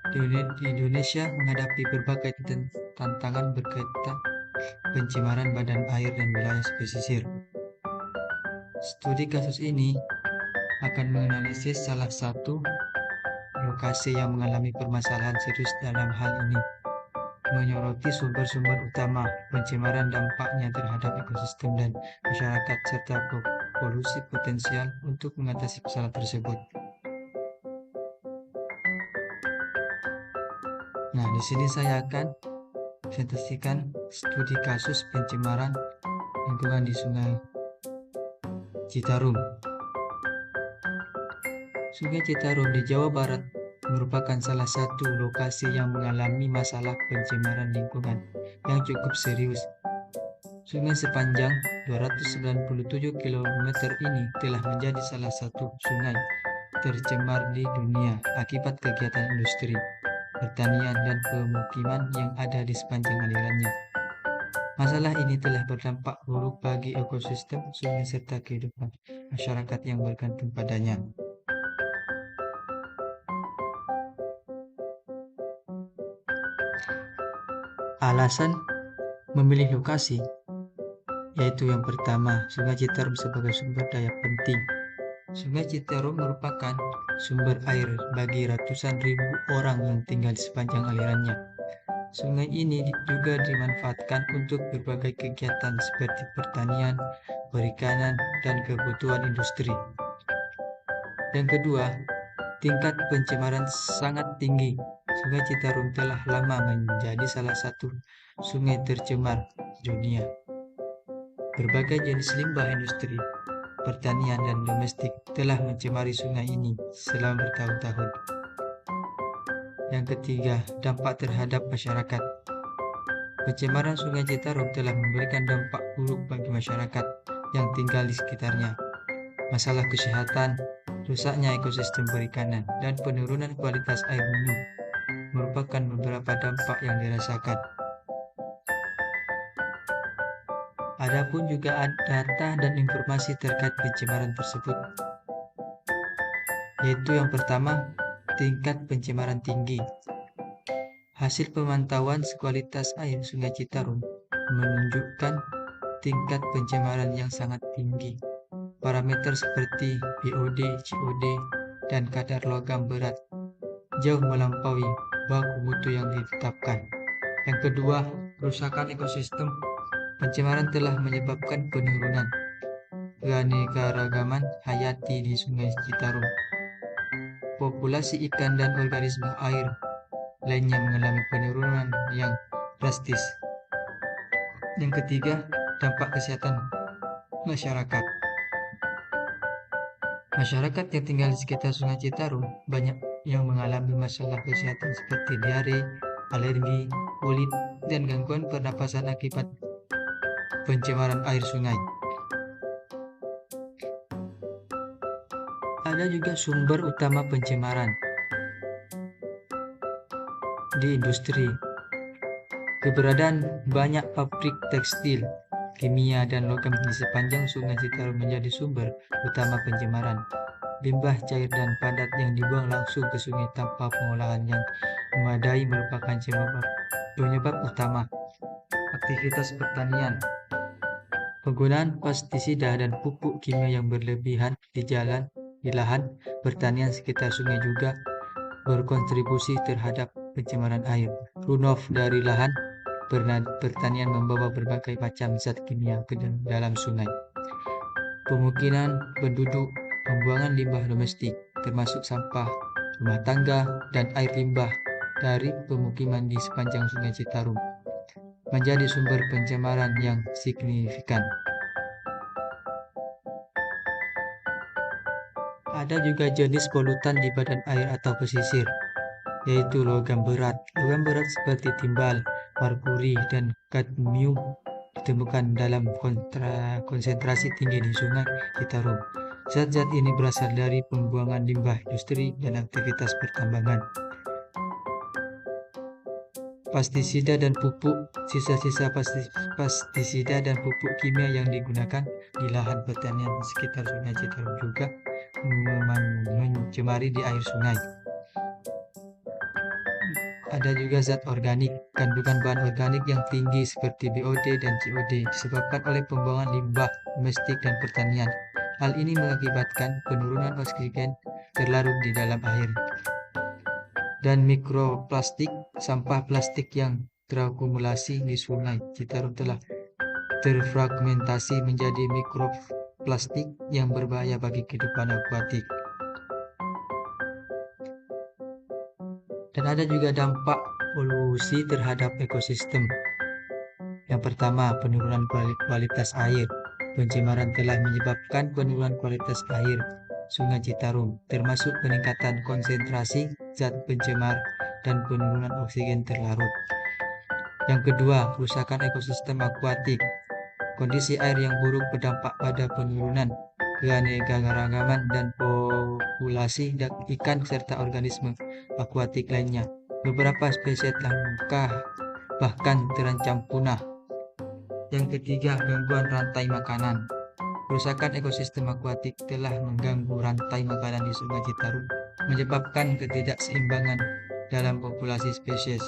Di Indonesia menghadapi berbagai tantangan berkaitan pencemaran badan air dan wilayah pesisir. Studi kasus ini akan menganalisis salah satu lokasi yang mengalami permasalahan serius dalam hal ini, menyoroti sumber-sumber utama pencemaran, dampaknya terhadap ekosistem dan masyarakat, serta polusi potensial untuk mengatasi masalah tersebut. Nah, di sini saya akan presentasikan studi kasus pencemaran lingkungan di Sungai Citarum. Sungai Citarum di Jawa Barat merupakan salah satu lokasi yang mengalami masalah pencemaran lingkungan yang cukup serius. Sungai sepanjang 297 km ini telah menjadi salah satu sungai tercemar di dunia akibat kegiatan industri, pertanian, dan pemukiman yang ada di sepanjang alirannya. Masalah ini telah berdampak buruk bagi ekosistem sungai serta kehidupan masyarakat yang bergantung padanya. Alasan memilih lokasi yaitu yang pertama, Sungai Citarum sebagai sumber daya penting. Sungai Citarum merupakan sumber air bagi ratusan ribu orang yang tinggal di sepanjang alirannya. Sungai ini juga dimanfaatkan untuk berbagai kegiatan seperti pertanian, perikanan, dan kebutuhan industri. Yang kedua, tingkat pencemaran sangat tinggi. Sungai Citarum telah lama menjadi salah satu sungai tercemar dunia. Berbagai jenis limbah industri, pertanian, dan domestik telah mencemari sungai ini selama bertahun-tahun. Yang ketiga, dampak terhadap masyarakat. Pencemaran Sungai Citarum telah memberikan dampak buruk bagi masyarakat yang tinggal di sekitarnya. Masalah kesehatan, rusaknya ekosistem perikanan, dan penurunan kualitas air minum merupakan beberapa dampak yang dirasakan. Adapun juga data dan informasi terkait pencemaran tersebut, yaitu yang pertama, tingkat pencemaran tinggi. Hasil pemantauan kualitas air Sungai Citarum menunjukkan tingkat pencemaran yang sangat tinggi. Parameter seperti BOD, COD, dan kadar logam berat jauh melampaui baku mutu yang ditetapkan. Yang kedua, kerusakan ekosistem. Pencemaran telah menyebabkan penurunan keanekaragaman hayati di Sungai Citarum. Populasi ikan dan organisme air lainnya mengalami penurunan yang drastis. Yang ketiga, dampak kesehatan masyarakat. Masyarakat yang tinggal di sekitar Sungai Citarum banyak yang mengalami masalah kesehatan seperti diare, alergi, kulit, dan gangguan pernapasan akibat pencemaran air sungai. Ada juga sumber utama pencemaran di industri. Keberadaan banyak pabrik tekstil, kimia, dan logam di sepanjang Sungai Citarum menjadi sumber utama pencemaran. Limbah cair dan padat yang dibuang langsung ke sungai tanpa pengolahan yang memadai merupakan penyebab utama. Aktivitas pertanian. Penggunaan pestisida dan pupuk kimia yang berlebihan di lahan pertanian sekitar sungai juga berkontribusi terhadap pencemaran air. Runoff dari lahan pertanian membawa berbagai macam zat kimia ke dalam sungai. Pemukiman penduduk, pembuangan limbah domestik, termasuk sampah rumah tangga dan air limbah dari pemukiman di sepanjang Sungai Citarum, menjadi sumber pencemaran yang signifikan. Ada juga jenis polutan di badan air atau pesisir, yaitu logam berat. Logam berat seperti timbal, merkuri, dan kadmium ditemukan dalam konsentrasi tinggi di Sungai Citarum. Zat-zat ini berasal dari pembuangan limbah industri dan aktivitas pertambangan. Pestisida dan pupuk. Sisa-sisa pestisida dan pupuk kimia yang digunakan di lahan pertanian di sekitar Sungai Citarum juga mencemari di air sungai. Ada juga zat organik, kandungan bahan organik yang tinggi seperti BOD dan COD disebabkan oleh pembuangan limbah domestik dan pertanian. Hal ini mengakibatkan penurunan oksigen terlarut di dalam air. Dan mikroplastik, sampah plastik yang terakumulasi di Sungai Citarum telah terfragmentasi menjadi mikroplastik yang berbahaya bagi kehidupan akuatik. Dan ada juga dampak polusi terhadap ekosistem. Yang pertama, penurunan kualitas air. Pencemaran telah menyebabkan penurunan kualitas air Sungai Citarum, termasuk peningkatan konsentrasi zat pencemar dan penurunan oksigen terlarut. Yang kedua, kerusakan ekosistem akuatik. Kondisi air yang buruk berdampak pada penurunan keanekaragaman dan populasi ikan serta organisme akuatik lainnya. Beberapa spesies langka bahkan terancam punah. Yang ketiga, gangguan rantai makanan. Kerusakan ekosistem akuatik telah mengganggu rantai makanan di Sungai Citarum, menyebabkan ketidakseimbangan dalam populasi spesies.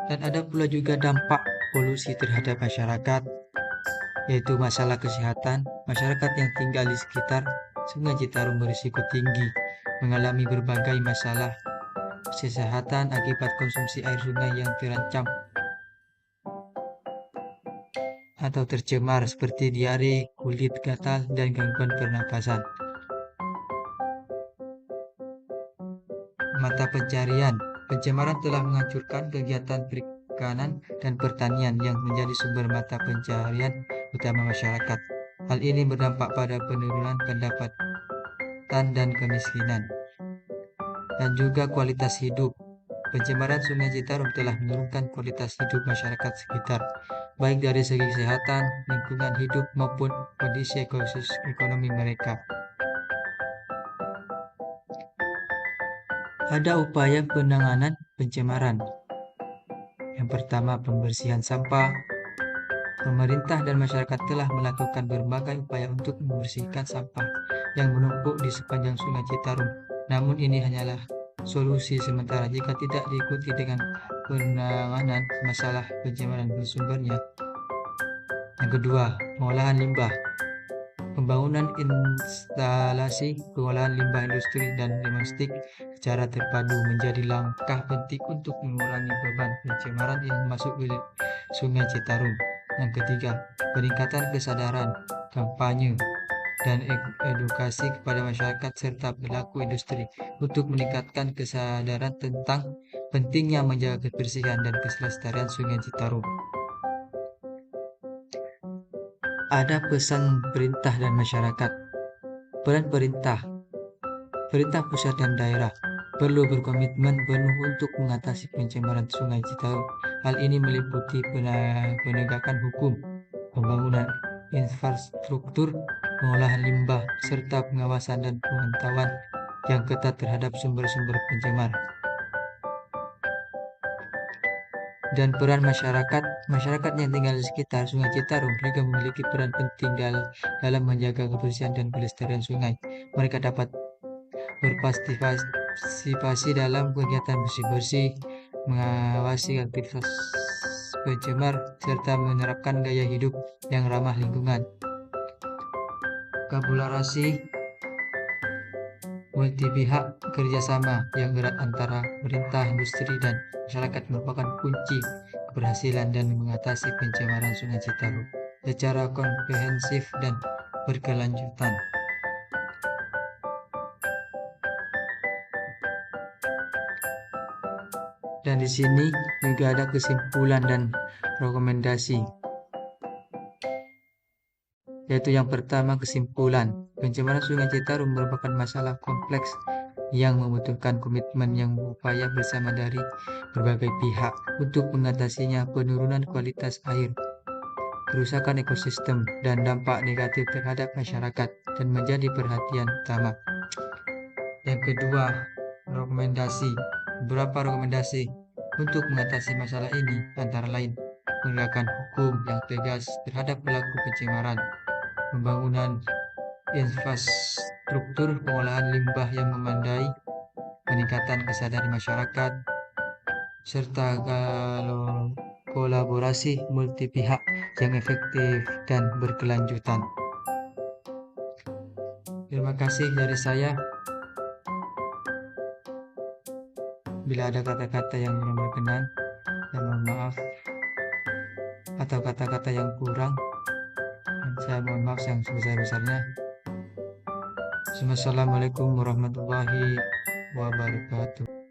Dan ada pula juga dampak polusi terhadap masyarakat, yaitu masalah kesehatan. Masyarakat yang tinggal di sekitar Sungai Citarum berisiko tinggi mengalami berbagai masalah kesehatan akibat konsumsi air sungai yang terancam atau tercemar seperti diare, kulit gatal, dan gangguan pernapasan. Mata pencarian. Pencemaran telah menghancurkan kegiatan perikanan dan pertanian yang menjadi sumber mata pencarian utama masyarakat. Hal ini berdampak pada penurunan pendapatan dan kemiskinan. Dan juga kualitas hidup. Pencemaran Sungai Citarum telah menurunkan kualitas hidup masyarakat sekitar, baik dari segi kesehatan, lingkungan hidup, maupun kondisi ekonomi mereka. Ada upaya penanganan pencemaran. Yang pertama, pembersihan sampah. Pemerintah dan masyarakat telah melakukan berbagai upaya untuk membersihkan sampah yang menumpuk di sepanjang Sungai Citarum. Namun ini hanyalah solusi sementara jika tidak diikuti dengan penanganan masalah pencemaran bersumbernya. Yang kedua, pengolahan limbah. Pembangunan instalasi pengolahan limbah industri dan domestik secara terpadu menjadi langkah penting untuk mengurangi beban pencemaran yang masuk ke Sungai Citarum. Yang ketiga, peningkatan kesadaran, kampanye, dan edukasi kepada masyarakat serta pelaku industri untuk meningkatkan kesadaran tentang pentingnya menjaga kebersihan dan kelestarian Sungai Citarum. Ada pesan perintah dan masyarakat. Peran perintah pusat dan daerah perlu berkomitmen penuh untuk mengatasi pencemaran Sungai Citarum. Hal ini meliputi penegakan hukum, pembangunan infrastruktur, pengolahan limbah, serta pengawasan dan pemantauan yang ketat terhadap sumber-sumber pencemar. Dan peran masyarakat yang tinggal di sekitar Sungai Citarum juga memiliki peran penting dalam menjaga kebersihan dan kelestarian sungai. Mereka dapat berpartisipasi dalam kegiatan bersih-bersih, mengawasi aktivitas pencemar, serta menerapkan gaya hidup yang ramah lingkungan. Kolaborasi multi-pihak kerjasama yang erat antara pemerintah, industri, dan masyarakat merupakan kunci keberhasilan dan mengatasi pencemaran Sungai Citarum secara komprehensif dan berkelanjutan. Dan di sini juga ada kesimpulan dan rekomendasi. Yaitu yang pertama, kesimpulan. Pencemaran Sungai Citarum merupakan masalah kompleks yang membutuhkan komitmen yang berupaya bersama dari berbagai pihak untuk mengatasinya. Penurunan kualitas air, kerusakan ekosistem, dan dampak negatif terhadap masyarakat dan menjadi perhatian utama. Yang kedua, rekomendasi. Beberapa rekomendasi untuk mengatasi masalah ini antara lain penegakan hukum yang tegas terhadap pelaku pencemaran, pembangunan struktur pengolahan limbah yang memadai, peningkatan kesadaran masyarakat, serta kolaborasi multi pihak yang efektif dan berkelanjutan. Terima kasih dari saya. Bila ada kata-kata yang kurang berkenan, saya mohon maaf, atau kata-kata yang kurang, saya mohon maaf yang sebesar-besarnya. Assalamualaikum warahmatullahi wabarakatuh.